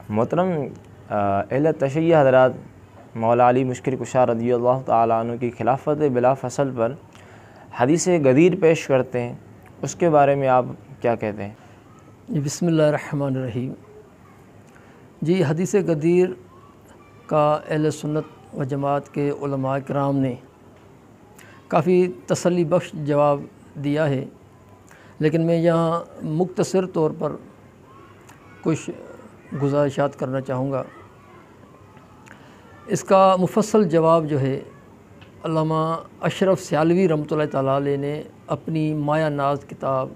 محترم اہل تشیع حضرات مولا علی مشکل کشا رضی اللہ تعالیٰ عنہ کی خلافت بلا فصل پر حدیث غدیر پیش کرتے ہیں، اس کے بارے میں آپ کیا کہتے ہیں؟ بسم اللہ الرحمن الرحیم۔ جی، حدیث غدیر کا اہل سنت و جماعت کے علماء کرام نے کافی تسلی بخش جواب دیا ہے، لیکن میں یہاں مختصر طور پر کچھ گزارشات کرنا چاہوں گا۔ اس کا مفصل جواب جو ہے علامہ اشرف سیالوی رحمۃ اللہ تعالیٰ علیہ نے اپنی مایہ ناز کتاب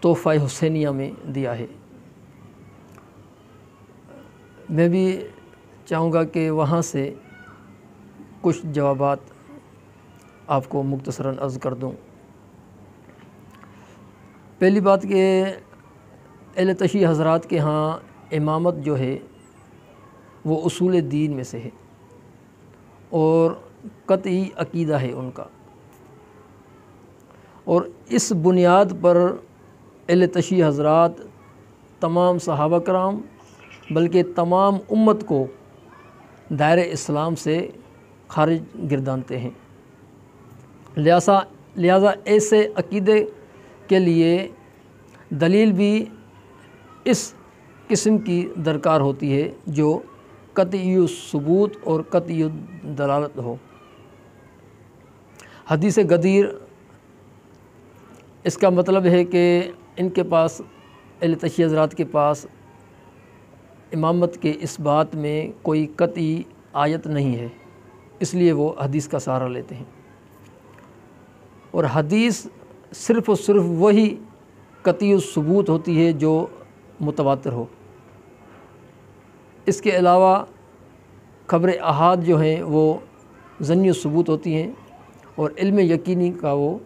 تحفہ حسینیہ میں دیا ہے۔ میں بھی چاہوں گا کہ وہاں سے کچھ جوابات آپ کو مختصراً عرض کر دوں۔ پہلی بات کہ اہل تشیع حضرات کے ہاں امامت جو ہے وہ اصول دین میں سے ہے اور قطعی عقیدہ ہے ان کا، اور اس بنیاد پر اہل تشیع حضرات تمام صحابہ کرام بلکہ تمام امت کو دائرہ اسلام سے خارج گردانتے ہیں۔ لہٰذا ایسے عقیدے کے لیے دلیل بھی اس قسم کی درکار ہوتی ہے جو قطعی ثبوت اور قطعی دلالت ہو۔ حدیث غدیر اس کا مطلب ہے کہ ان کے پاس، اہل تشیع حضرات کے پاس امامت کے اس بات میں کوئی قطعی آیت نہیں ہے، اس لیے وہ حدیث کا سہارا لیتے ہیں، اور حدیث صرف اور صرف وہی قطعی ثبوت ہوتی ہے جو متواتر ہو۔ اس کے علاوہ خبر احاد جو ہیں وہ ظنی ثبوت ہوتی ہیں اور علم یقینی کا وہ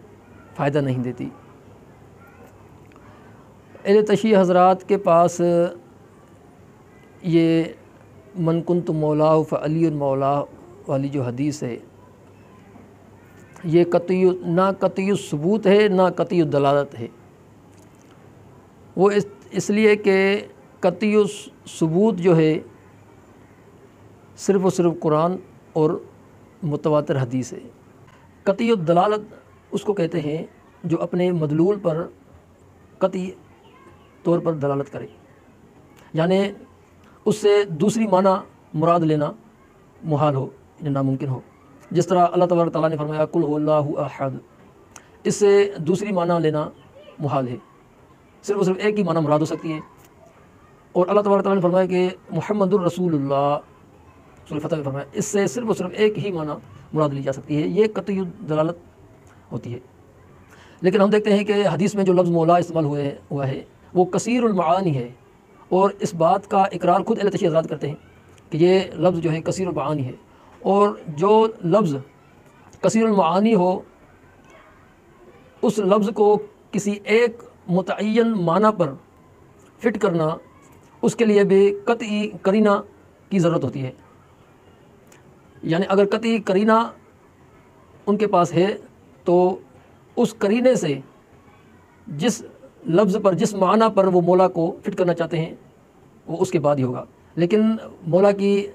فائدہ نہیں دیتی۔ اہل تشیع حضرات کے پاس یہ من کنت مولاہ فعلی مولاہ والی جو حدیث ہے، یہ نہ قطعی ثبوت ہے نہ قطعی دلالت ہے۔ وہ اس لیے کہ قطعی ثبوت جو ہے صرف اور صرف قرآن اور متواتر حدیث ہے۔ قطعی دلالت اس کو کہتے ہیں جو اپنے مدلول پر قطعی طور پر دلالت کرے، یعنی اس سے دوسری معنی مراد لینا محال ہو یا ناممکن ہو۔ جس طرح اللہ تبارک تعالیٰ نے فرمایا قل هو اللہ احد، اس سے دوسری معنی لینا محال ہے، صرف اور صرف ایک ہی معنی مراد ہو سکتی ہے۔ اور اللہ تبارک تعالیٰ نے فرمایا کہ محمد الرسول اللہ، سورہ فتح میں فرمایا، اس سے صرف اور صرف ایک ہی معنی مراد لی جا سکتی ہے، یہ قطعی دلالت ہوتی ہے۔ لیکن ہم دیکھتے ہیں کہ حدیث میں جو لفظ مولا استعمال ہوا ہے وہ کثیر المعانی ہے، اور اس بات کا اقرار خود اہل تشیع حضرات کرتے ہیں کہ یہ لفظ جو ہے کثیر المعانی ہے، اور جو لفظ کثیر المعانی ہو اس لفظ کو کسی ایک متعین معنی پر فٹ کرنا، اس کے لیے بھی قطعی قرینہ کی ضرورت ہوتی ہے۔ یعنی اگر قطعی قرینہ ان کے پاس ہے تو اس قرینے سے جس لفظ پر، جس معنی پر وہ مولا کو فٹ کرنا چاہتے ہیں وہ اس کے بعد ہی ہوگا۔ لیکن مولا کی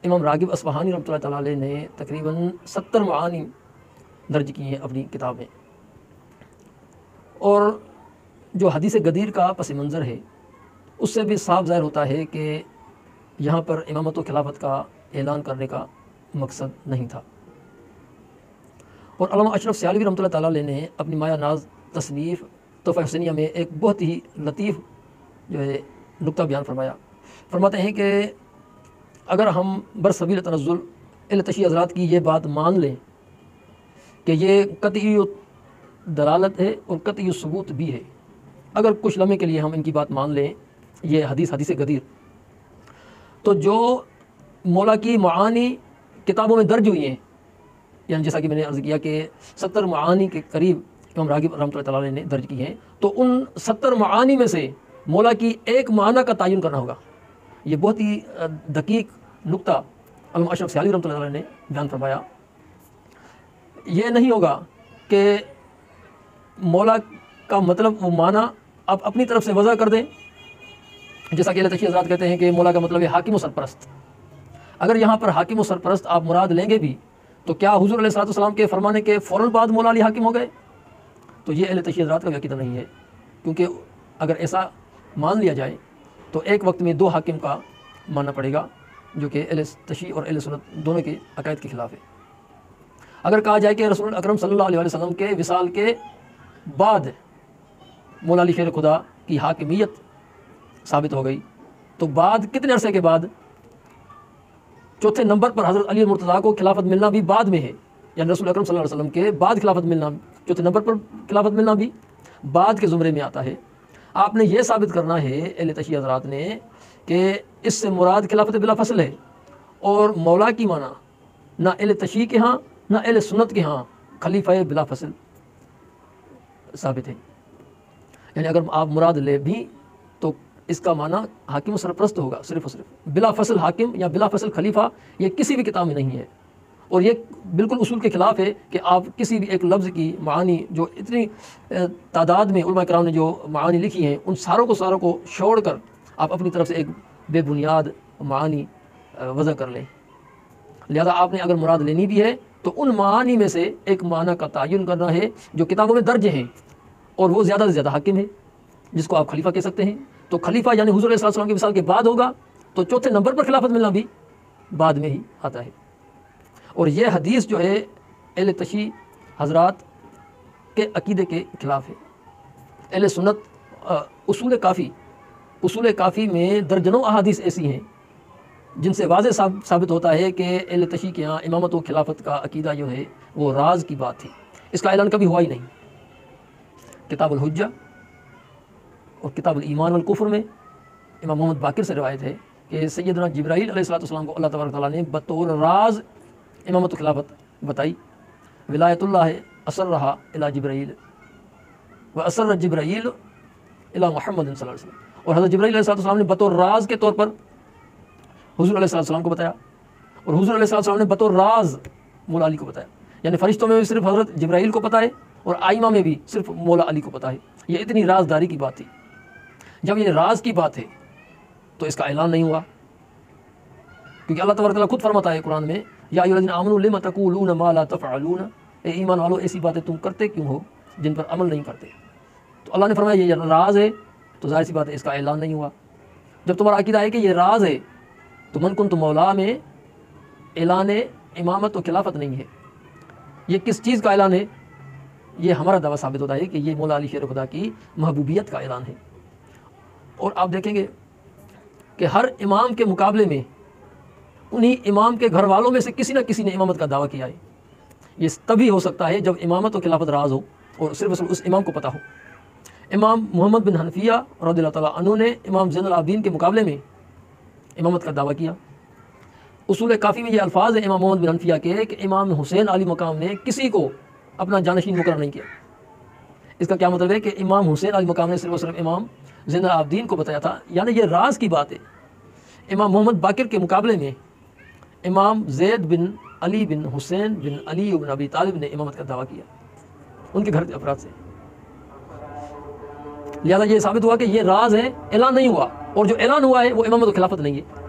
امام راغب اصفہانی رحمۃ اللہ تعالیٰ علیہ نے تقریباً 70 معانی درج کی ہیں اپنی کتاب میں، اور جو حدیث غدیر کا پس منظر ہے اس سے بھی صاف ظاہر ہوتا ہے کہ یہاں پر امامت و خلافت کا اعلان کرنے کا مقصد نہیں تھا۔ اور علامہ اشرف سیالوی رحمۃ اللہ تعالیٰ علیہ نے اپنی مایہ ناز تصنیف تحفہ حسینیہ میں ایک بہت ہی لطیف جو ہے نقطہ بیان فرماتے ہیں کہ اگر ہم برسبیل تنزل اہل تشیع حضرات کی یہ بات مان لیں کہ یہ قطعی دلالت ہے اور قطعی ثبوت بھی ہے، اگر کچھ لمحے کے لیے ہم ان کی بات مان لیں، یہ حدیث غدیر، تو جو مولا کی معانی کتابوں میں درج ہوئی ہیں، یعنی جیسا کہ میں نے عرض کیا کہ 70 معانی کے قریب امام راغب رحمۃ اللہ تعالیٰ علیہ نے درج کی ہیں، تو ان 70 معانی میں سے مولا کی ایک معنی کا تعین کرنا ہوگا۔ یہ بہت ہی دقیق نقطہ علامہ اشرف سیالوی رحمۃ اللہ علیہ نے بیان فرمایا۔ یہ نہیں ہوگا کہ مولا کا مطلب وہ معنی آپ اپنی طرف سے وضع کر دیں جیسا کہ اہل تشیع حضرات کہتے ہیں کہ مولا کا مطلب ہے حاکم و سرپرست. اگر یہاں پر حاکم و سرپرست آپ مراد لیں گے بھی تو کیا حضور علیہ السلام کے فرمانے کے فوراً بعد مولا علی حاکم ہو گئے؟ تو یہ اہل تشیع حضرات کا عقیدہ نہیں ہے، کیونکہ اگر ایسا مان لیا جائے تو ایک وقت میں 2 حاکم کا ماننا پڑے گا، جو کہ اہل تشیع اور اہل سنت دونوں کے عقائد کے خلاف ہے. اگر کہا جائے کہ رسول اکرم صلی اللہ علیہ وسلم کے وصال کے بعد مولا علی شیر خدا کی حاکمیت ثابت ہو گئی، تو بعد کتنے عرصے کے بعد؟ چوتھے نمبر پر حضرت علی مرتضیٰ کو خلافت ملنا بھی بعد میں ہے، یعنی رسول اکرم صلی اللہ علیہ وسلم کے بعد خلافت ملنا، چوتھے نمبر پر خلافت ملنا بھی بعد کے زمرے میں آتا ہے. آپ نے یہ ثابت کرنا ہے اہل تشیع حضرات نے کہ اس سے مراد خلافت بلا فصل ہے، اور مولا کی معنی نہ اہل تشیع کے ہاں نہ اہل سنت کے ہاں خلیفہ بلا فصل ثابت ہے. یعنی اگر آپ مراد لے بھی تو اس کا معنی حاکم و سرپرست ہوگا صرف اور صرف. بلا فصل حاکم یا بلا فصل خلیفہ یہ کسی بھی کتاب میں نہیں ہے، اور یہ بالکل اصول کے خلاف ہے کہ آپ کسی بھی ایک لفظ کی معانی جو اتنی تعداد میں علماء کرام نے جو معانی لکھی ہیں ان ساروں کو چھوڑ کر آپ اپنی طرف سے ایک بے بنیاد معانی وضع کر لیں. لہذا آپ نے اگر مراد لینی بھی ہے تو ان معانی میں سے ایک معنی کا تعین کرنا ہے جو کتابوں میں درج ہیں، اور وہ زیادہ سے زیادہ حاکم ہے، جس کو آپ خلیفہ کہہ سکتے ہیں. تو خلیفہ یعنی حضور علیہ السلام کے وصال کے بعد ہوگا، تو چوتھے نمبر پر خلافت ملنا بھی بعد میں ہی آتا ہے. اور یہ حدیث جو ہے اہل تشیع حضرات کے عقیدے کے خلاف ہے. اہل سنت اصول کافی میں درجنوں احادیث ایسی ہیں جن سے واضح ثابت ہوتا ہے کہ اہل تشیع کے یہاں امامت و خلافت کا عقیدہ جو ہے وہ راز کی بات تھی، اس کا اعلان کبھی ہوا ہی نہیں. کتاب الحجہ اور کتاب الایمان والکفر میں امام محمد باقر سے روایت ہے کہ سیدنا جبرائیل علیہ السلام کو اللہ تبارک تعالیٰ نے بطور راز امامت و خلافت بتائی. ولایت اللہ اثر رہا الی جبرائیل و اثر جبرائیل الی محمد صلی اللہ علیہ وسلم. اور حضرت جبرائیل علیہ السلام نے بطور راز کے طور پر حضور علیہ السلام کو بتایا، اور حضور علیہ السلام نے بطور راز مولا علی کو بتایا. یعنی فرشتوں میں بھی صرف حضرت جبرائیل کو پتہ ہے، اور آئمہ میں بھی صرف مولا علی کو پتہ ہے. یہ اتنی رازداری کی بات تھی. جب یہ راز کی بات ہے تو اس کا اعلان نہیں ہوا، کیونکہ اللہ تبارک تعالیٰ خود فرماتا ہے قرآن میں یا ایھا الذین آمنوا لم تقولون ما لا تفعلون، اے ایمان والو ایسی باتیں تم کرتے کیوں ہو جن پر عمل نہیں کرتے. تو اللہ نے فرمایا یہ راز ہے، تو ظاہر سی بات ہے اس کا اعلان نہیں ہوا. جب تمہارا عقیدہ ہے کہ یہ راز ہے تو من کنت مولا میں اعلان امامت و خلافت نہیں ہے. یہ کس چیز کا اعلان ہے؟ یہ ہمارا دعویٰ ثابت ہوتا ہے کہ یہ مولا علی شیر خدا کی محبوبیت کا اعلان ہے. اور آپ دیکھیں گے کہ ہر امام کے مقابلے میں انہی امام کے گھر والوں میں سے کسی نہ کسی نے امامت کا دعویٰ کیا ہے. یہ تبھی ہو سکتا ہے جب امامت و خلافت راز ہو اور صرف اس امام کو پتہ ہو. امام محمد بن حنفیہ رضی اللہ تعالیٰ عنہ نے امام زین العابدین کے مقابلے میں امامت کا دعویٰ کیا. اصول کافی میں یہ الفاظ ہیں امام محمد بن حنفیہ کے کہ امام حسین علی مقام نے کسی کو اپنا جانشین مقرر نہیں کیا. اس کا کیا مطلب ہے کہ امام حسین علی مقام نے صرف اور صرف امام زین العابدین کو بتایا تھا. یعنی یہ راز کی بات ہے. امام محمد باقر کے مقابلے میں امام زید بن علی بن حسین بن علی بن ابی طالب نے امامت کا دعویٰ کیا ان کے گھر کے افراد سے. لہذا یہ ثابت ہوا کہ یہ راز ہے، اعلان نہیں ہوا، اور جو اعلان ہوا ہے وہ امامت و خلافت نہیں ہے.